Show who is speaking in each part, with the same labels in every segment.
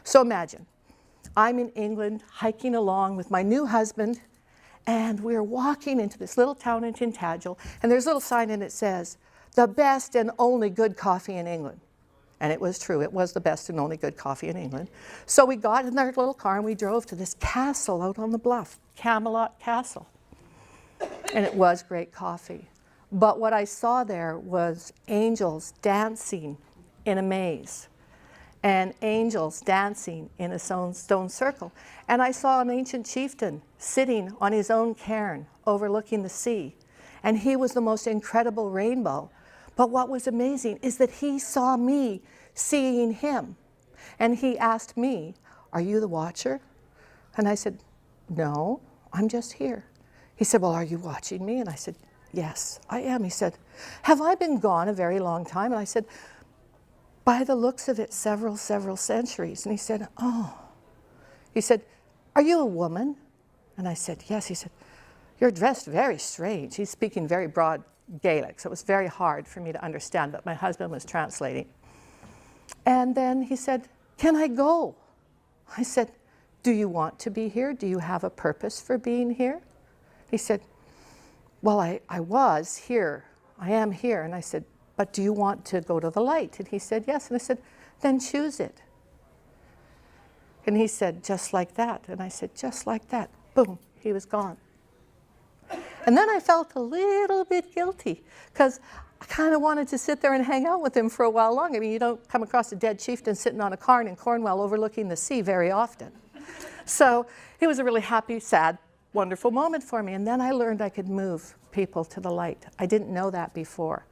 Speaker 1: So imagine, I'm in England hiking along with my new husband, and we're walking into this little town in Tintagel, and there's a little sign and it says, the best and only good coffee in England. And it was true, it was the best and only good coffee in England. So we got in our little car and we drove to this castle out on the bluff, Camelot Castle. And it was great coffee. But what I saw there was angels dancing in a maze, and angels dancing in a stone circle. And I saw an ancient chieftain sitting on his own cairn overlooking the sea. And he was the most incredible rainbow. But what was amazing is that he saw me seeing him. And he asked me, are you the watcher? And I said, no, I'm just here. He said, well, are you watching me? And I said, yes, I am. He said, have I been gone a very long time? And I said, by the looks of it, several centuries. And he said, oh. He said, are you a woman? And I said, yes. He said, you're dressed very strange. He's speaking very broad Gaelic, so it was very hard for me to understand, but my husband was translating. And then he said, can I go? I said, do you want to be here? Do you have a purpose for being here? He said, well, I was here. I am here. And I said, but do you want to go to the light? And he said, yes. And I said, then choose it. And he said, just like that. And I said, just like that. Boom, he was gone. And then I felt a little bit guilty because I kind of wanted to sit there and hang out with him for a while longer. I mean, you don't come across a dead chieftain sitting on a cairn in Cornwall overlooking the sea very often. So it was a really happy, sad, wonderful moment for me. And then I learned I could move people to the light. I didn't know that before.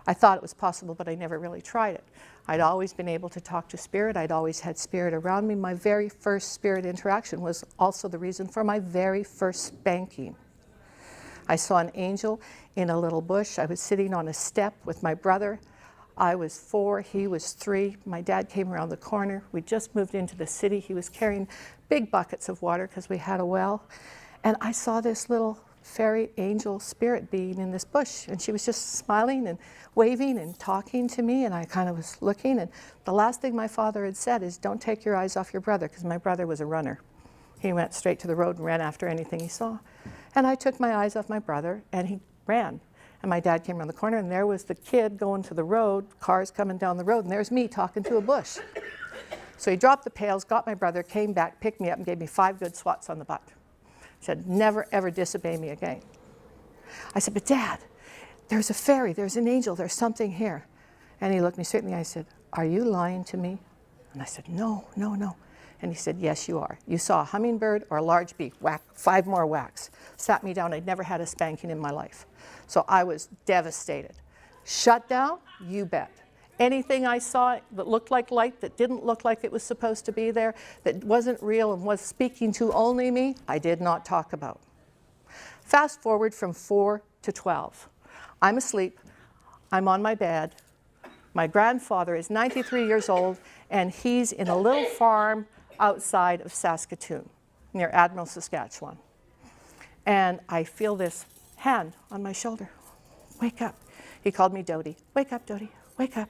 Speaker 1: I thought it was possible, but I never really tried it. I'd always been able to talk to spirit. I'd always had spirit around me. My very first spirit interaction was also the reason for my very first spanking. I saw an angel in a little bush. I was sitting on a step with my brother. I was 4, he was 3. My dad came around the corner. We just moved into the city. He was carrying big buckets of water because we had a well. And I saw this little fairy angel spirit being in this bush. And she was just smiling and waving and talking to me. And I kind of was looking. And the last thing my father had said is, don't take your eyes off your brother, because my brother was a runner. He went straight to the road and ran after anything he saw. And I took my eyes off my brother, and he ran. And my dad came around the corner, and there was the kid going to the road, cars coming down the road, and there's me talking to a bush. So he dropped the pails, got my brother, came back, picked me up, and gave me 5 good swats on the butt. He said, never, ever disobey me again. I said, but Dad, there's a fairy, there's an angel, there's something here. And he looked me straight in the eye and said, are you lying to me? And I said, no, no, no. And he said, yes, you are. You saw a hummingbird or a large bee, whack, 5 more whacks. Sat me down. I'd never had a spanking in my life. So I was devastated. Shut down? You bet. Anything I saw that looked like light, that didn't look like it was supposed to be there, that wasn't real and was speaking to only me, I did not talk about. Fast forward from 4 to 12. I'm asleep. I'm on my bed. My grandfather is 93 years old, and he's in a little farm outside of Saskatoon, near Admiral, Saskatchewan. And I feel this hand on my shoulder. Wake up. He called me Dodie. Wake up, Dodie. Wake up.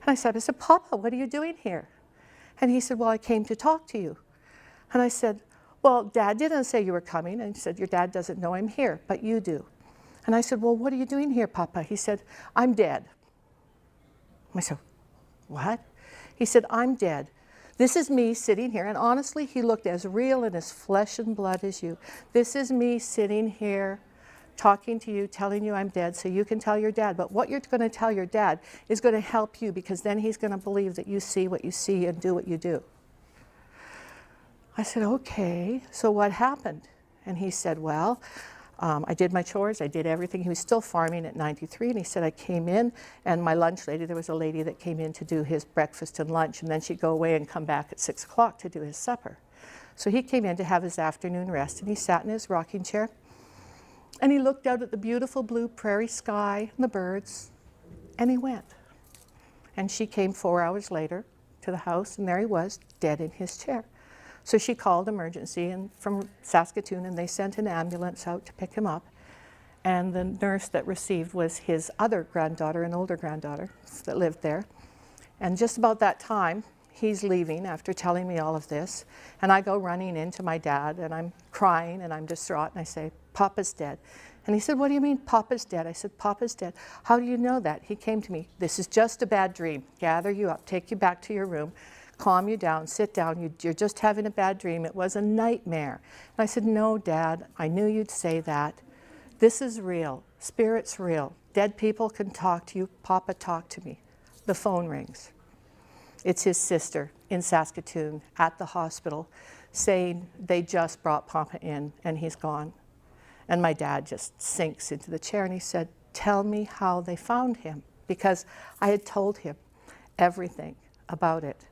Speaker 1: And I said, Papa, what are you doing here? And he said, well, I came to talk to you. And I said, well, Dad didn't say you were coming. And he said, your dad doesn't know I'm here, but you do. And I said, well, what are you doing here, Papa? He said, I'm dead. I said, what? He said, I'm dead. This is me sitting here, and honestly, he looked as real and as flesh and blood as you. This is me sitting here, talking to you, telling you I'm dead, so you can tell your dad. But what you're going to tell your dad is going to help you, because then he's going to believe that you see what you see and do what you do. I said, okay, so what happened? And he said, well, I did my chores, I did everything. He was still farming at 93, and he said, I came in, and my lunch lady, there was a lady that came in to do his breakfast and lunch, and then she'd go away and come back at 6 o'clock to do his supper. So he came in to have his afternoon rest, and he sat in his rocking chair, and he looked out at the beautiful blue prairie sky and the birds, and he went. And she came 4 hours later to the house, and there he was, dead in his chair. So she called emergency and from Saskatoon, and they sent an ambulance out to pick him up. And the nurse that received was his other granddaughter, an older granddaughter that lived there. And just about that time, he's leaving after telling me all of this. And I go running into my dad, and I'm crying, and I'm distraught, and I say, Papa's dead. And he said, what do you mean, Papa's dead? I said, Papa's dead. How do you know that? He came to me, this is just a bad dream. Gather you up, take you back to your room, calm you down, sit down. You're just having a bad dream. It was a nightmare. And I said, no, Dad, I knew you'd say that. This is real. Spirit's real. Dead people can talk to you. Papa talked to me. The phone rings. It's his sister in Saskatoon at the hospital saying they just brought Papa in and he's gone. And my dad just sinks into the chair and he said, tell me how they found him, because I had told him everything about it.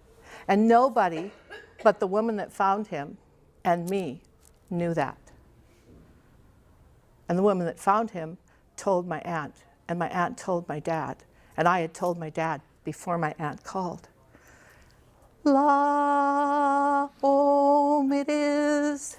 Speaker 1: And nobody but the woman that found him and me knew that. And the woman that found him told my aunt, and my aunt told my dad, and I had told my dad before my aunt called. La, it is.